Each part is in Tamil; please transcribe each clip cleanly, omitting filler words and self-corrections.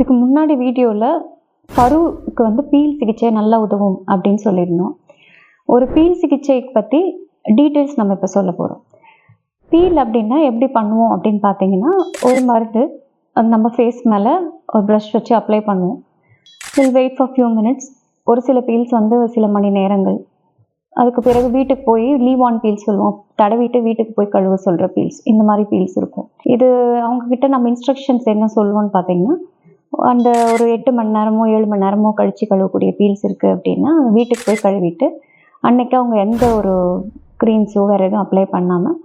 இதுக்கு முன்னாடி வீடியோவில் பருவுக்கு வந்து பீல் சிகிச்சை நல்லா உதவும் அப்படின்னு சொல்லியிருந்தோம். ஒரு பீல் சிகிச்சை பற்றி டீட்டெயில்ஸ் நம்ம இப்போ சொல்ல போகிறோம். பீல் அப்படின்னா எப்படி பண்ணுவோம் அப்படின்னு பார்த்தீங்கன்னா, ஒரு மருந்து அது நம்ம ஃபேஸ் மேலே ஒரு ப்ரஷ் வச்சு அப்ளை பண்ணுவோம். Will wait for few minutes. ஒரு சில பீல்ஸ் வந்து சில மணி நேரங்கள். அதுக்கு பிறகு வீட்டுக்கு போய் லீவ் ஆன் பீல்ஸ் சொல்லுவோம், தடவிட்டு வீட்டுக்கு போய் கழுவ சொல்கிற பீல்ஸ், இந்த மாதிரி பீல்ஸ் இருக்கும். இது அவங்கக்கிட்ட நம்ம இன்ஸ்ட்ரக்ஷன்ஸ் என்ன சொல்லுவோன்னு பார்த்தீங்கன்னா, அந்த ஒரு 8 மணி நேரமோ 7 மணி நேரமோ கழித்து கழுவக்கூடிய பீல்ஸ் இருக்குது அப்படின்னா வீட்டுக்கு போய் கழுவிட்டு அன்றைக்கி அவங்க எந்த ஒரு க்ரீம்ஸோ வேறு எதுவும் அப்ளை பண்ணாமல்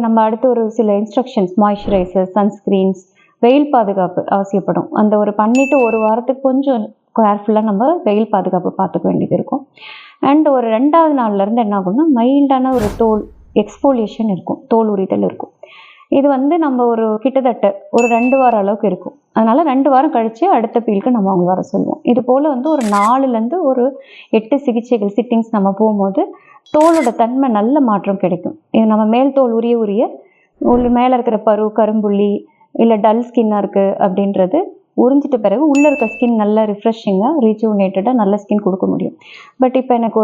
நம்ம அடுத்து ஒரு சில இன்ஸ்ட்ரக்ஷன்ஸ், மாய்ஸ்சரைசர், சன்ஸ்க்ரீன்ஸ், வெயில் பாதுகாப்பு அவசியப்படும். அந்த ஒரு பண்ணிவிட்டு ஒரு வாரத்துக்கு கொஞ்சம் கேர்ஃபுல்லாக நம்ம வெயில் பாதுகாப்பு பார்த்துக்க வேண்டியது இருக்கும். அண்ட் ஒரு 2வது நாள்லேருந்து என்ன ஆகும்னா மைல்டான ஒரு தோல் எக்ஸ்ஃபோலியேஷன் இருக்கும், தோல் உரிதல் இருக்கும். இது வந்து நம்ம ஒரு கிட்டத்தட்ட ஒரு 2 வார அளவுக்கு இருக்கும். அதனால் 2 வாரம் கழித்து அடுத்த பீலுக்கு நம்ம அவங்க வர சொல்லுவோம். இது போல் வந்து ஒரு 4லேருந்து ஒரு 8 சிகிச்சைகள் சிட்டிங்ஸ் நம்ம போகும்போது தோலோட தன்மை நல்ல மாற்றம் கிடைக்கும். இது நம்ம மேல் தோல் உரிய மேலே இருக்கிற பரு, கரும்புள்ளி இல்லை டல் ஸ்கின்னாக இருக்குது அப்படின்றது உறிஞ்சிட்ட பிறகு உள்ளே இருக்க ஸ்கின் நல்லா ரிஃப்ரெஷிங்காக ரீஜுவினேட்டடாக நல்ல ஸ்கின் கொடுக்க முடியும். பட் இப்போ எனக்கு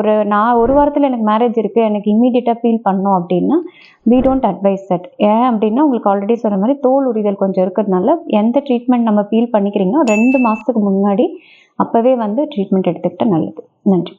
ஒரு வாரத்தில் எனக்கு மேரேஜ் இருக்குது, எனக்கு இம்மீடியட்டாக ஃபீல் பண்ணோம் அப்படின்னா we don't advise that. ஏன் அப்படின்னா உங்களுக்கு ஆல்ரெடி சொன்ன மாதிரி தோல் உரிதல் கொஞ்சம் இருக்கிறதுனால எந்த ட்ரீட்மெண்ட் நம்ம ஃபீல் பண்ணிக்கிறீங்களோ 2 மாதத்துக்கு முன்னாடி அப்போவே வந்து ட்ரீட்மெண்ட் எடுத்துக்கிட்டால் நல்லது. நன்றி.